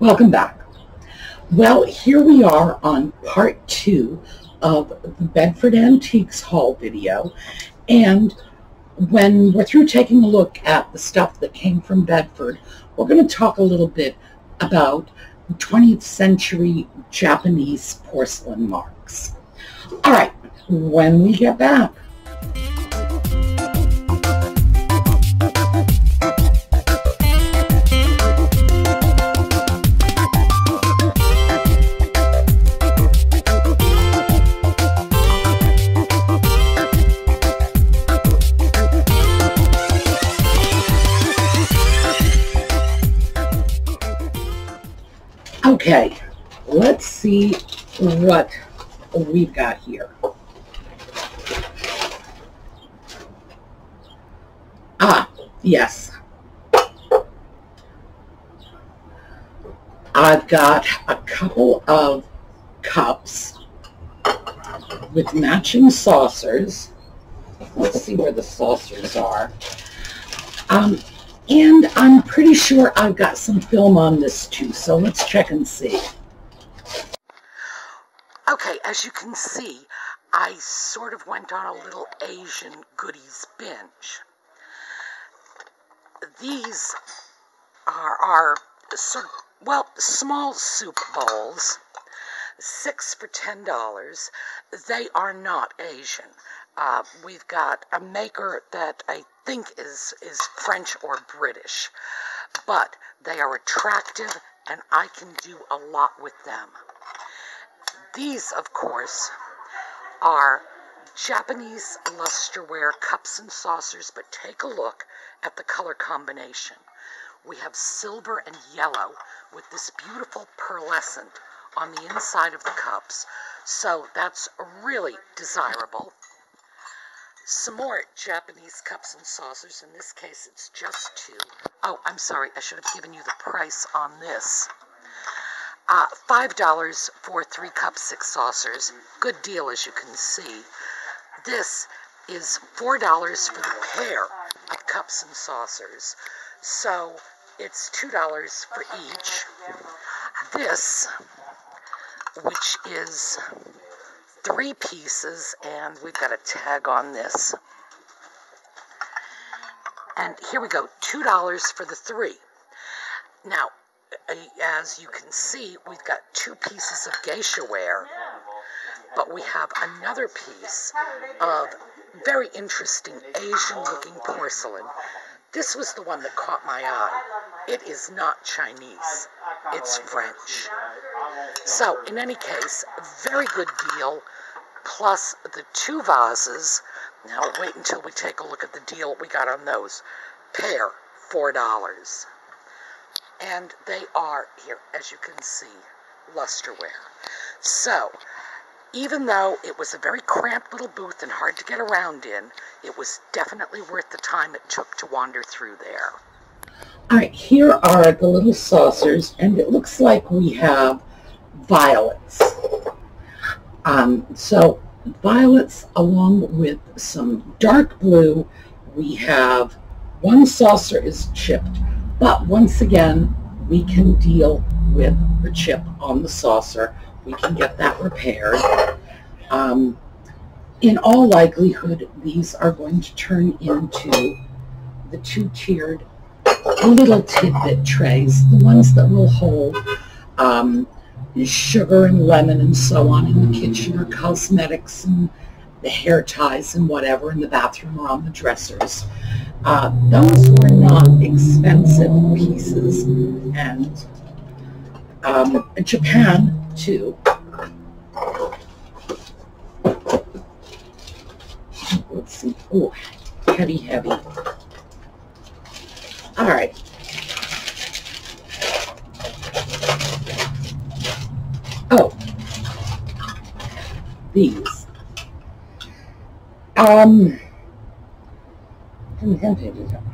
Welcome back. Well, here we are on part 2 of the Bedford Antiques haul video, and when we're through taking a look at the stuff that came from Bedford, we're going to talk a little bit about 20th century Japanese porcelain marks. All right, when we get back. Okay, let's see what we've got here. Yes. I've got a couple of cups with matching saucers. Let's see where the saucers are. And I'm pretty sure I've got some film on this too, so let's check and see. Okay, as you can see, I sort of went on a little Asian goodies binge. These are sort of, well, small soup bowls, 6 for $10. They are not Asian. We've got a maker that I think is French or British, but they are attractive and I can do a lot with them. These, of course, are Japanese lusterware cups and saucers, but take a look at the color combination. We have silver and yellow with this beautiful pearlescent on the inside of the cups, so that's really desirable. Some more Japanese cups and saucers. In this case, it's just 2. Oh, I'm sorry, I should have given you the price on this. $5 for 3 cups, 6 saucers. Good deal, as you can see. This is $4 for the pair of cups and saucers. So it's $2 for each. This, which is 3 pieces, and we've got a tag on this. And here we go, $2 for the 3. Now, as you can see, we've got 2 pieces of geisha ware, but we have another piece of very interesting Asian-looking porcelain. This was the one that caught my eye. It is not Chinese, it's French. So, in any case, very good deal, plus the 2 vases. Now, wait until we take a look at the deal we got on those. Pair, $4. And they are, here, as you can see, lusterware. So, even though it was a very cramped little booth and hard to get around in, it was definitely worth the time it took to wander through there. All right, here are the little saucers, and it looks like we have violets. So violets along with some dark blue. We have 1 saucer is chipped, but once again, we can deal with the chip on the saucer. We can get that repaired. In all likelihood, these are going to turn into the 2-tiered little tidbit trays, the ones that will hold sugar and lemon and so on in the kitchen, or cosmetics and the hair ties and whatever in the bathroom or on the dressers. Those were not expensive pieces, and Japan too. Let's see. Oh, heavy. All right. Oh, these.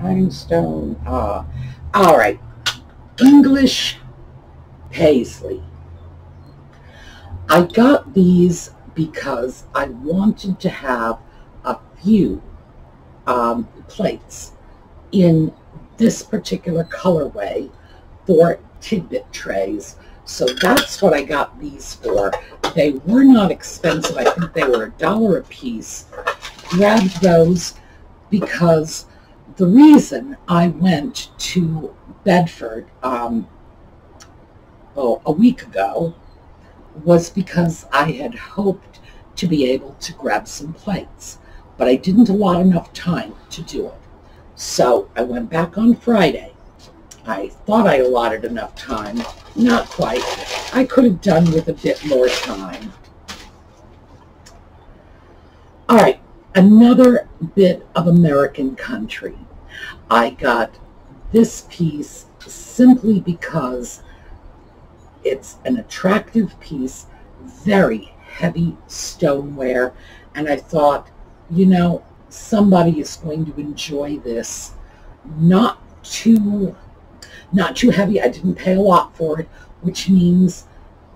Ironstone. All right. English paisley. I got these because I wanted to have a few plates in this particular colorway for Tidbit trays. So that's what I got these for. They were not expensive. I think they were $1 a piece. Grabbed those because the reason I went to Bedford a week ago was because I had hoped to be able to grab some plates, but I didn't allot enough time to do it. So I went back on Friday. I thought I allotted enough time. Not quite. I could have done with a bit more time. All right, another bit of American country. I got this piece simply because it's an attractive piece, very heavy stoneware, and I thought, you know, somebody is going to enjoy this. Not too heavy. I didn't pay a lot for it, which means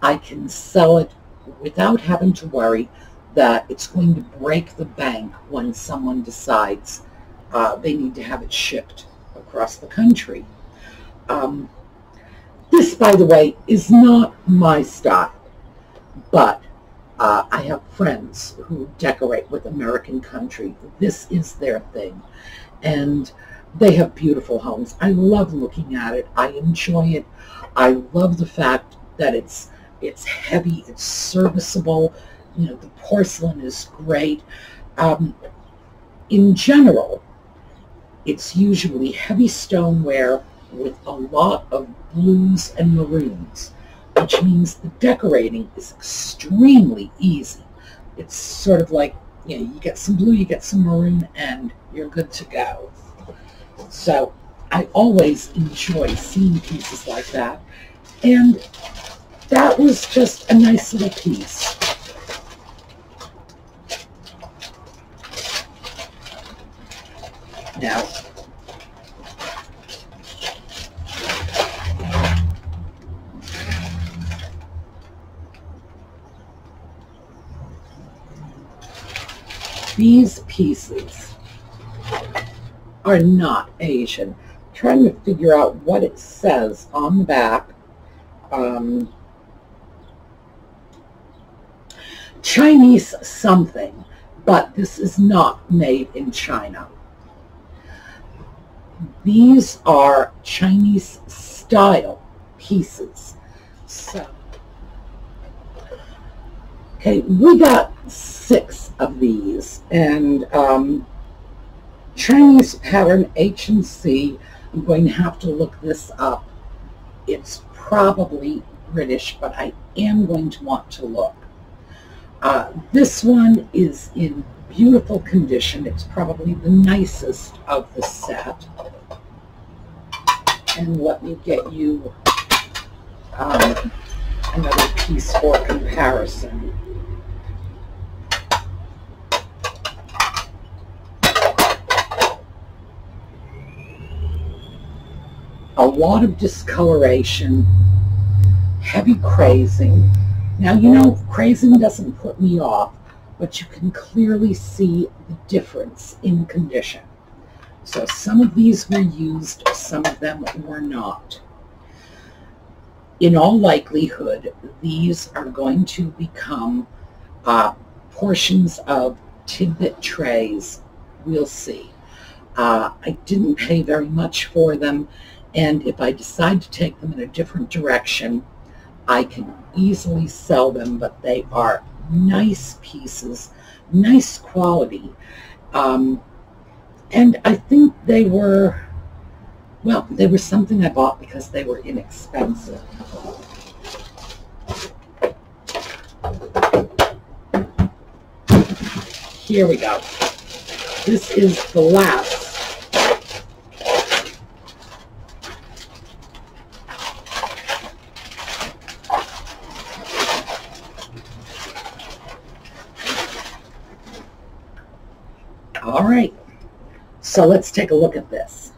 I can sell it without having to worry that it's going to break the bank when someone decides they need to have it shipped across the country. This, by the way, is not my style, but I have friends who decorate with American country. This is their thing, and they have beautiful homes. I love looking at it. I enjoy it. I love the fact that it's heavy, it's serviceable. You know, the porcelain is great. In general, it's usually heavy stoneware with a lot of blues and maroons, which means the decorating is extremely easy. It's sort of like, you know, you get some blue, you get some maroon, and you're good to go. So I always enjoy seeing pieces like that. And that was just a nice little piece. Now, these pieces are not Asian. I'm trying to figure out what it says on the back. Chinese something, but this is not made in China. These are Chinese style pieces. So, okay, we got 6 of these, and Chinese pattern H&C. I'm going to have to look this up. It's probably British, but I am going to want to look. This one is in beautiful condition. It's probably the nicest of the set. And let me get you another piece for comparison. A lot of discoloration, heavy crazing. Now, you know, crazing doesn't put me off, but you can clearly see the difference in condition. So some of these were used, some of them were not. In all likelihood, these are going to become portions of Tidbit trays. We'll see. I didn't pay very much for them, and if I decide to take them in a different direction, I can easily sell them, but they are nice pieces, nice quality. And I think they were, well, they were something I bought because they were inexpensive. Here we go. This is the last. All right, so let's take a look at this.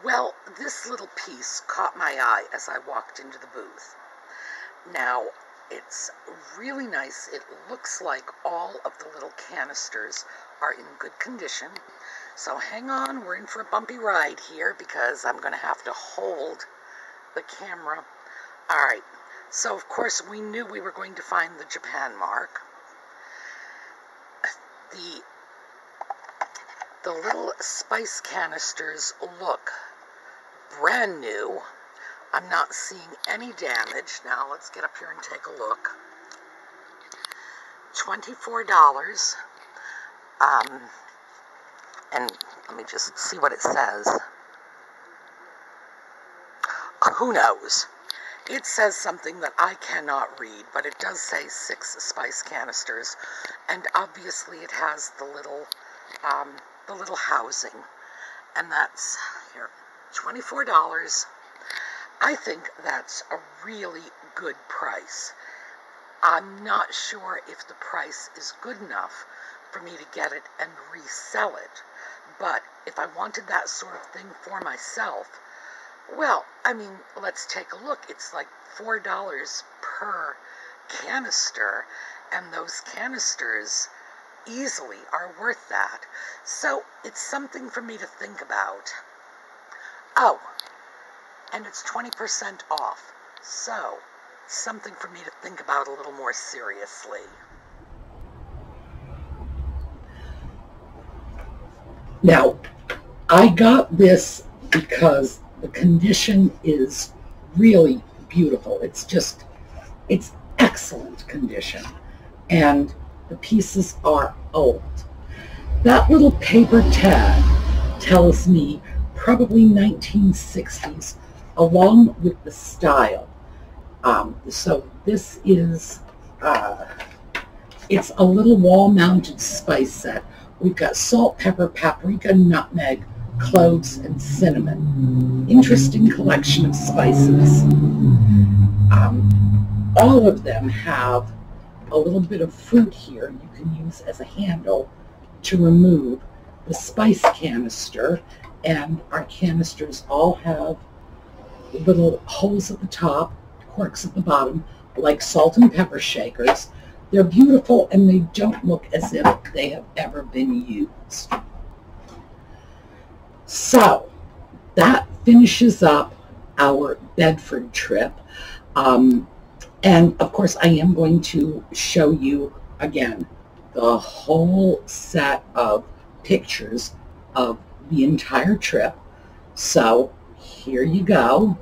Well, this little piece caught my eye as I walked into the booth. Now, it's really nice. It looks like all of the little canisters are in good condition. So hang on, we're in for a bumpy ride here because I'm going to have to hold the camera. Alright, so of course we knew we were going to find the Japan mark. The little spice canisters look brand new. I'm not seeing any damage. Now let's get up here and take a look. $24. And let me just see what it says. Who knows? It says something that I cannot read, but it does say 6 spice canisters, and obviously it has the little housing, and that's here, $24. I think that's a really good price. I'm not sure if the price is good enough for me to get it and resell it, but if I wanted that sort of thing for myself, well, I mean, let's take a look. It's like $4 per canister, and those canisters easily are worth that. So it's something for me to think about. Oh, and it's 20% off. So something for me to think about a little more seriously. Now, I got this because the condition is really beautiful. It's excellent condition. And the pieces are old. That little paper tag tells me probably 1960s, along with the style. So this is, it's a little wall-mounted spice set. We've got salt, pepper, paprika, nutmeg, cloves, and cinnamon. Interesting collection of spices. All of them have a little bit of fruit here you can use as a handle to remove the spice canister, and our canisters all have little holes at the top, corks at the bottom, like salt and pepper shakers. They're beautiful, and they don't look as if they have ever been used. So that finishes up our Bedford trip. And of course, I am going to show you again the whole set of pictures of the entire trip. So here you go.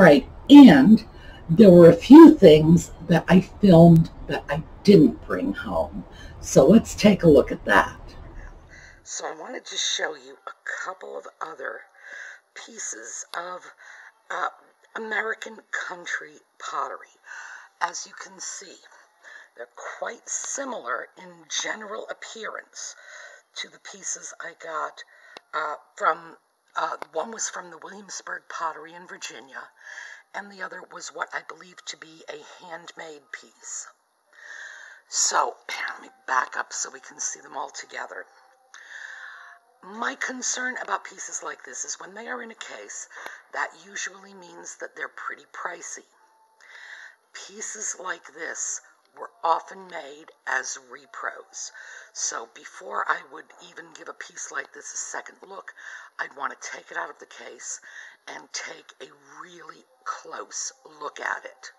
right, and there were a few things that I filmed that I didn't bring home. So let's take a look at that. So I wanted to show you a couple of other pieces of American country pottery. As you can see, they're quite similar in general appearance to the pieces I got from, one was from the Williamsburg Pottery in Virginia, and the other was what I believe to be a handmade piece. So, let me back up so we can see them all together. My concern about pieces like this is when they are in a case, that usually means that they're pretty pricey. Pieces like this were often made as repros. So before I would even give a piece like this a second look, I'd want to take it out of the case and take a really close look at it.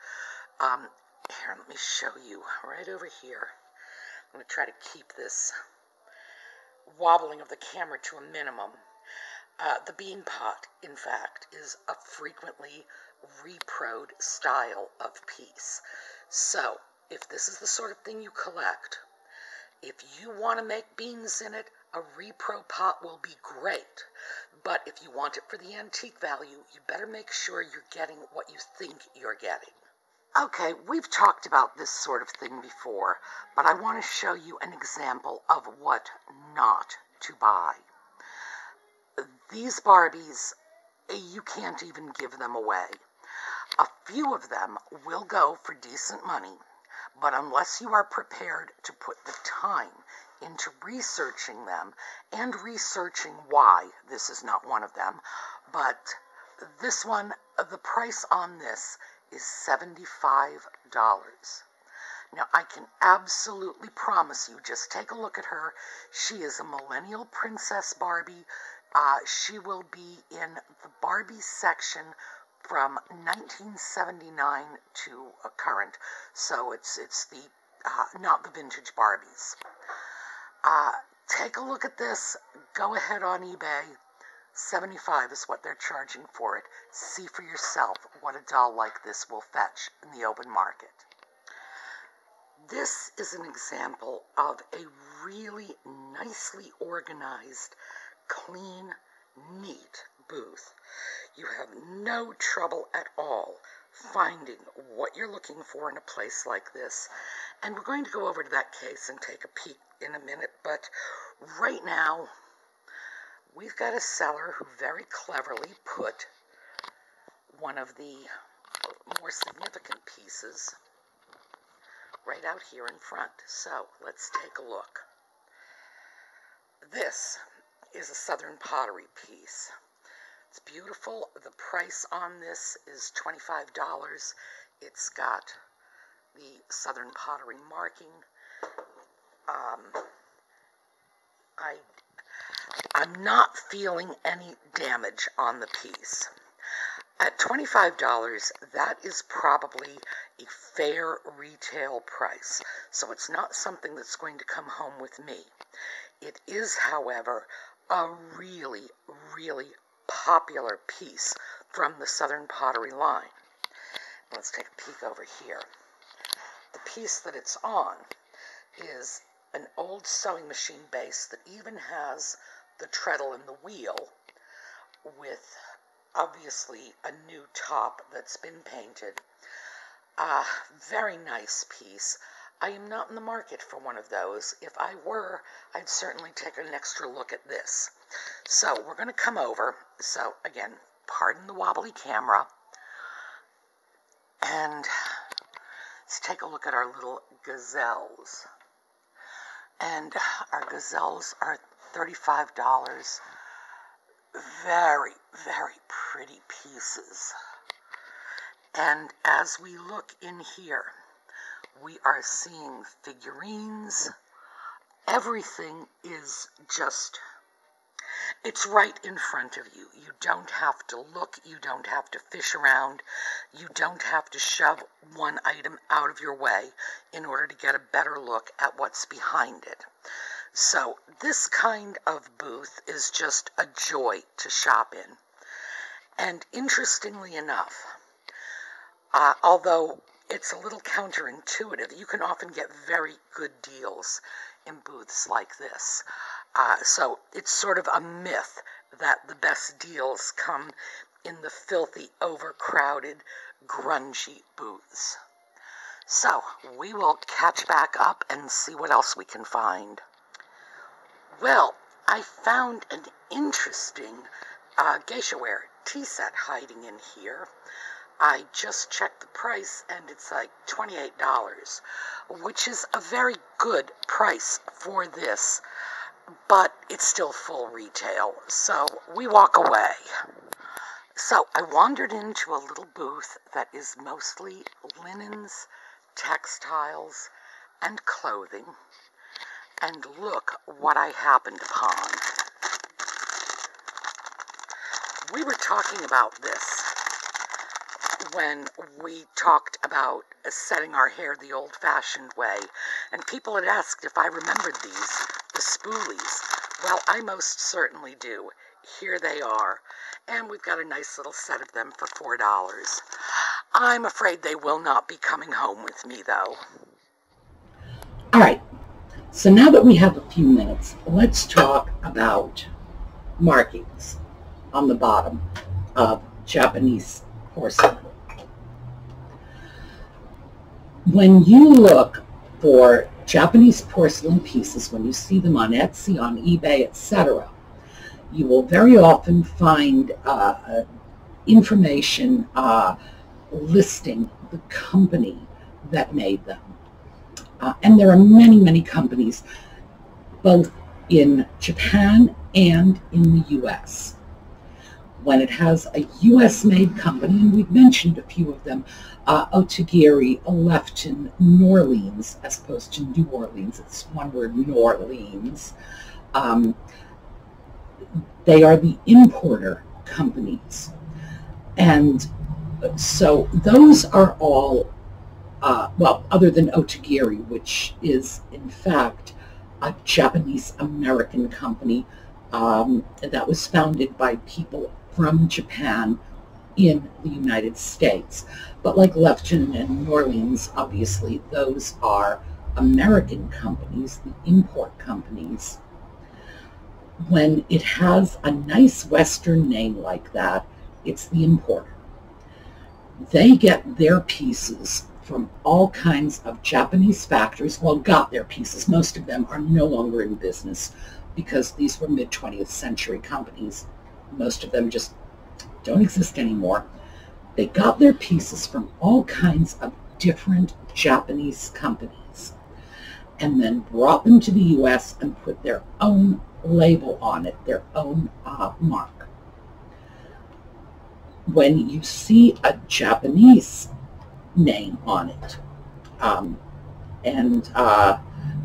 Here, let me show you right over here. I'm going to try to keep this wobbling of the camera to a minimum. The bean pot, in fact, is a frequently reproed style of piece. So, if this is the sort of thing you collect, if you want to make beans in it, a repro pot will be great. But if you want it for the antique value, you better make sure you're getting what you think you're getting. Okay, we've talked about this sort of thing before, but I want to show you an example of what not to buy. These Barbies, you can't even give them away. A few of them will go for decent money, but unless you are prepared to put the time into researching them and researching why this is not one of them, but this one, the price on this is $75. Now, I can absolutely promise you, just take a look at her. She is a millennial princess Barbie. She will be in the Barbie section from 1979 to current. So it's the not the vintage Barbies. Take a look at this. Go ahead on eBay. $75 is what they're charging for it. See for yourself what a doll like this will fetch in the open market. This is an example of a really nicely organized, clean, neat booth. You have no trouble at all finding what you're looking for in a place like this. And we're going to go over to that case and take a peek in a minute, but right now, we've got a seller who very cleverly put one of the more significant pieces right out here in front. So let's take a look. This is a Southern pottery piece. It's beautiful. The price on this is $25. It's got the Southern pottery marking. I'm not feeling any damage on the piece. At $25, that is probably a fair retail price, so it's not something that's going to come home with me. It is, however, a really, really popular piece from the Southern pottery line. Let's take a peek over here. The piece that it's on is an old sewing machine base that even has the treadle and the wheel with obviously a new top that's been painted. Very nice piece. I am not in the market for one of those. If I were, I'd certainly take an extra look at this. So we're going to come over. So again, pardon the wobbly camera. And let's take a look at our little gazelles. And our gazelles are $35. Very, very pretty pieces. And as we look in here, we are seeing figurines. Everything is just, it's right in front of you. You don't have to look. You don't have to fish around. You don't have to shove one item out of your way in order to get a better look at what's behind it. So this kind of booth is just a joy to shop in. And interestingly enough, although it's a little counterintuitive. You can often get very good deals in booths like this. So it's sort of a myth that the best deals come in the filthy, overcrowded, grungy booths. So we will catch back up and see what else we can find. Well, I found an interesting geisha-ware tea set hiding in here. I just checked the price and it's like $28, which is a very good price for this, but it's still full retail, so we walk away. So I wandered into a little booth that is mostly linens, textiles, and clothing, and look what I happened upon. We were talking about this when we talked about setting our hair the old-fashioned way, and people had asked if I remembered these, the spoolies. Well, I most certainly do. Here they are, and we've got a nice little set of them for $4. I'm afraid they will not be coming home with me, though. All right, so now that we have a few minutes, let's talk about markings on the bottom of Japanese porcelain. When you look for Japanese porcelain pieces, when you see them on Etsy, on eBay, etc., you will very often find information listing the company that made them. And there are many, many companies, both in Japan and in the U.S. When it has a U.S.-made company, and we've mentioned a few of them, Otagiri, Lefton, Norleans, as opposed to New Orleans, it's one word, Norleans. They are the importer companies. And so those are all, well, other than Otagiri, which is in fact a Japanese-American company that was founded by people from Japan in the United States. But like Lefton and Norleans, obviously, those are American companies, the import companies. When it has a nice Western name like that, it's the importer. They get their pieces from all kinds of Japanese factories. Well, got their pieces. Most of them are no longer in business because these were mid-20th century companies. Most of them just don't exist anymore. They got their pieces from all kinds of different Japanese companies and then brought them to the U.S. and put their own label on it, their own mark. When you see a Japanese name on it, and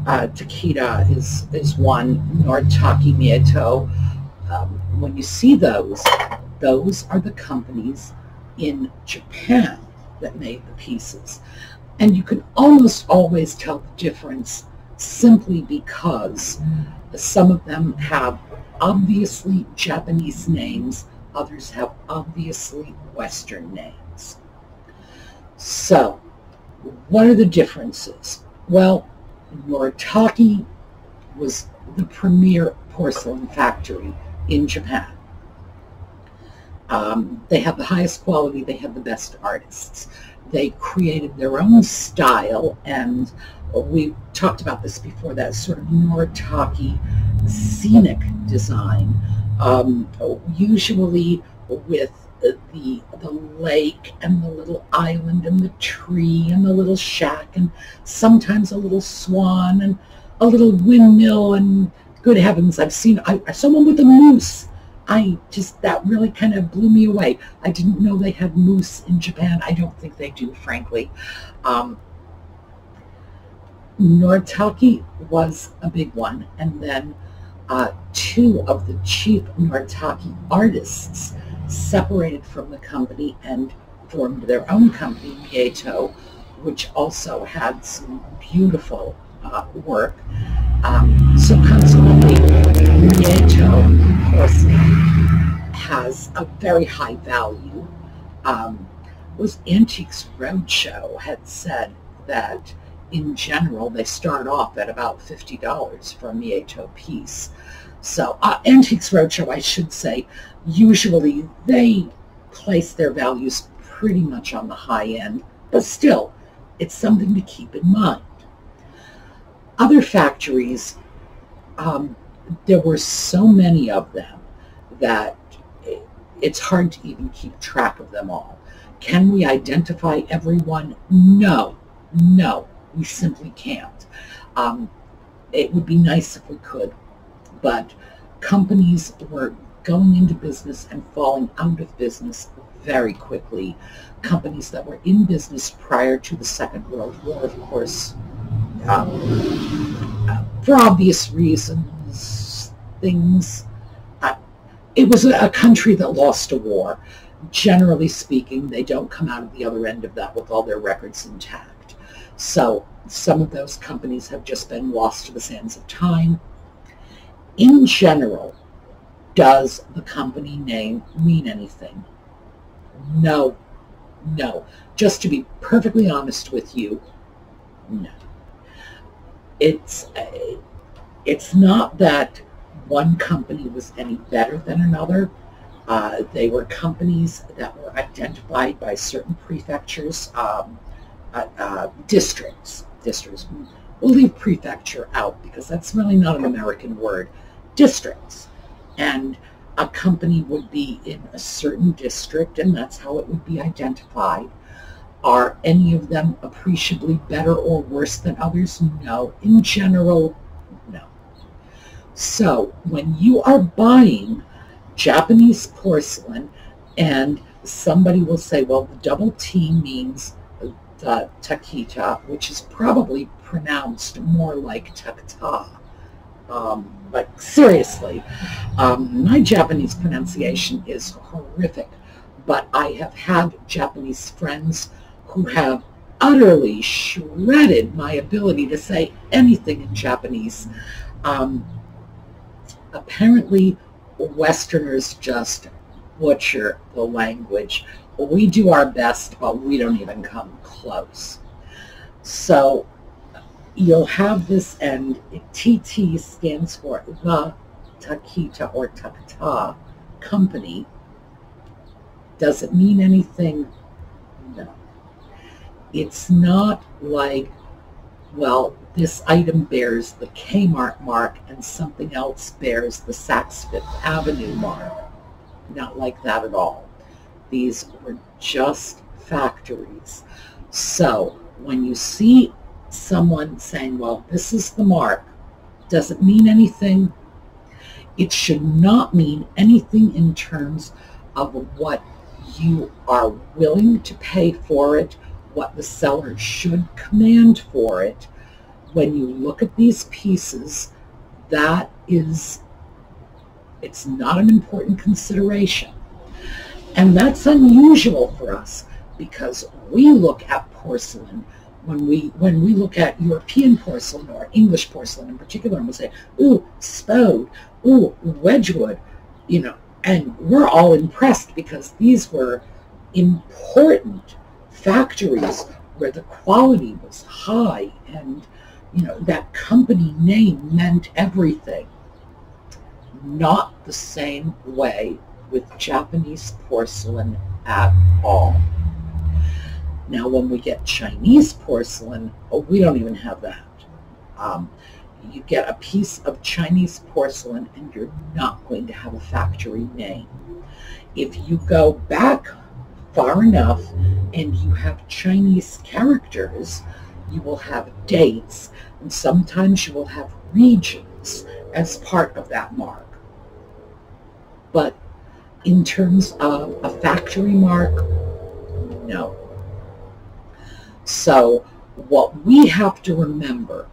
Takeda is one, Nortaki Mieto, when you see those are the companies in Japan that made the pieces. And you can almost always tell the difference simply because some of them have obviously Japanese names, others have obviously Western names. So, what are the differences? Well, Nortaki was the premier porcelain factory in Japan. They have the highest quality, they have the best artists. They created their own style, and we talked about this before, that sort of Nortaki scenic design, usually with the lake and the little island and the tree and the little shack and sometimes a little swan and a little windmill, and good heavens, I saw one with a moose. That really kind of blew me away. I didn't know they had moose in Japan. I don't think they do, frankly. Nortaki was a big one, and then two of the chief Nortaki artists separated from the company and formed their own company, Mieto, which also had some beautiful work. So consequently, Mieto porcelain has a very high value. was Antiques Roadshow had said that in general they start off at about $50 for a Mieto piece. So Antiques Roadshow, I should say, usually they place their values pretty much on the high end, but still, it's something to keep in mind. Other factories, there were so many of them that it's hard to even keep track of them all. Can we identify everyone? No, we simply can't. It would be nice if we could, but companies were going into business and falling out of business very quickly. Companies that were in business prior to the Second World War, of course, for obvious reasons, it was a country that lost a war. Generally speaking, they don't come out of the other end of that with all their records intact. So some of those companies have just been lost to the sands of time. In general, does the company name mean anything? No. Just to be perfectly honest with you, no. It's not that one company was any better than another. They were companies that were identified by certain prefectures, districts. We'll leave prefecture out because that's really not an American word. Districts. And a company would be in a certain district, and that's how it would be identified. Are any of them appreciably better or worse than others? No. In general, no. So when you are buying Japanese porcelain and somebody will say, well, the double T means the Takita, which is probably pronounced more like Takata. But seriously, my Japanese pronunciation is horrific, but I have had Japanese friends who have utterly shredded my ability to say anything in Japanese. Apparently, Westerners just butcher the language. We do our best, but we don't even come close. So you'll have this, and TT stands for the Takita or Takata company. Does it mean anything? No. It's not like, well, this item bears the Kmart mark and something else bears the Saks Fifth Avenue mark. Not like that at all. These were just factories. So when you see someone saying, well, this is the mark, does it mean anything? It should not mean anything in terms of what you are willing to pay for it, what the seller should command for it. When you look at these pieces, it's not an important consideration. And that's unusual for us because we look at porcelain, when we look at European porcelain or English porcelain in particular, and we'll say, ooh, Spode, ooh, Wedgwood, and we're all impressed because these were important factories where the quality was high and that company name meant everything. Not the same way with Japanese porcelain at all. Now, when we get Chinese porcelain, we don't even have that. You get a piece of Chinese porcelain and you're not going to have a factory name. If you go back far enough and you have Chinese characters, you will have dates, and sometimes you will have regions as part of that mark. But in terms of a factory mark, no. So what we have to remember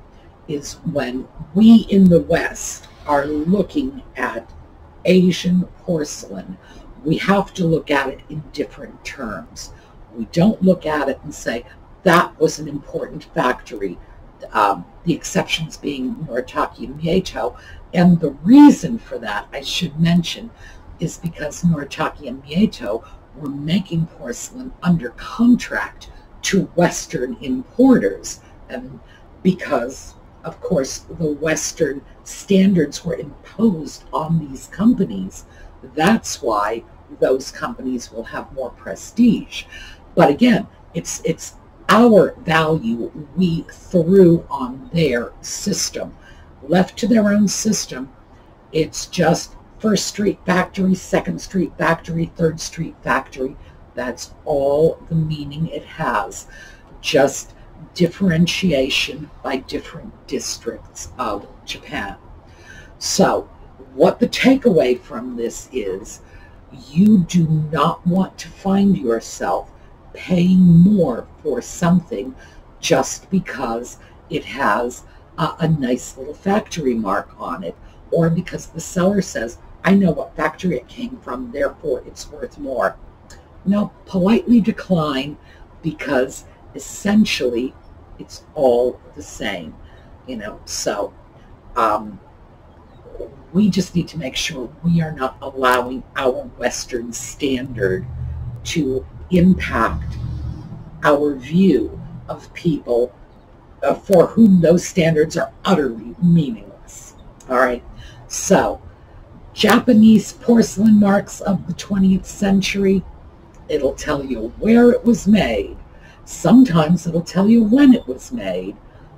is when we in the West are looking at Asian porcelain, we have to look at it in different terms. We don't look at it and say, that was an important factory, the exceptions being Noritake and Mieto. And the reason for that, I should mention, is because Noritake and Mieto were making porcelain under contract to Western importers. And because, of course, the Western standards were imposed on these companies, that's why those companies will have more prestige. But again, it's our value we threw on their system. Left to their own system, it's just First Street Factory, Second Street Factory, Third Street Factory. That's all the meaning it has. Just differentiation by different districts of Japan. So what the takeaway from this is, you do not want to find yourself paying more for something just because it has a nice little factory mark on it, or because the seller says, I know what factory it came from, therefore it's worth more. No, politely decline, because essentially it's all the same, So we just need to make sure we are not allowing our Western standard to impact our view of people for whom those standards are utterly meaningless. All right, so Japanese porcelain marks of the 20th century, it'll tell you where it was made. Sometimes it'll tell you when it was made,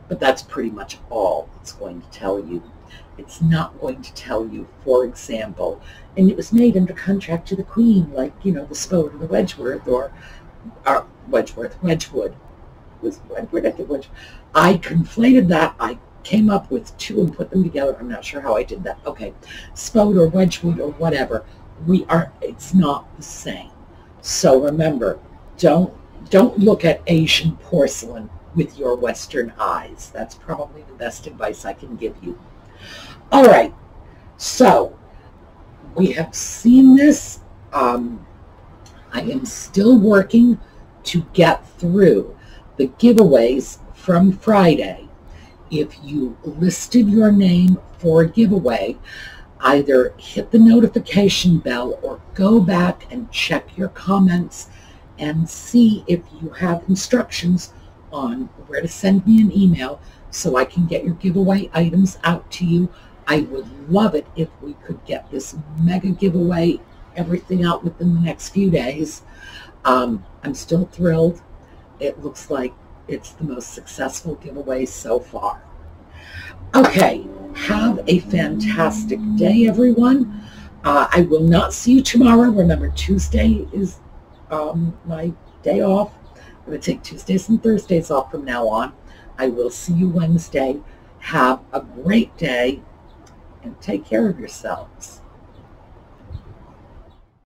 but that's pretty much all it's going to tell you. It's not going to tell you, for example, and it was made under contract to the Queen, like, the Spode or the Wedgwood, or Wedgwood. Was Wedgwood, I think Wedgwood. I conflated that. I came up with two and put them together. I'm not sure how I did that. Okay, Spode or Wedgwood or whatever. It's not the same. So remember, don't look at Asian porcelain with your Western eyes. That's probably the best advice I can give you. All right, so we have seen this. I am still working to get through the giveaways from Friday. If you listed your name for a giveaway, either hit the notification bell or go back and check your comments and see if you have instructions on where to send me an email so I can get your giveaway items out to you. I would love it if we could get this mega giveaway, everything out within the next few days. I'm still thrilled. It looks like it's the most successful giveaway so far. Okay, have a fantastic day, everyone. I will not see you tomorrow. Remember, Tuesday is my day off. I'm going to take Tuesdays and Thursdays off from now on. I will see you Wednesday. Have a great day and take care of yourselves.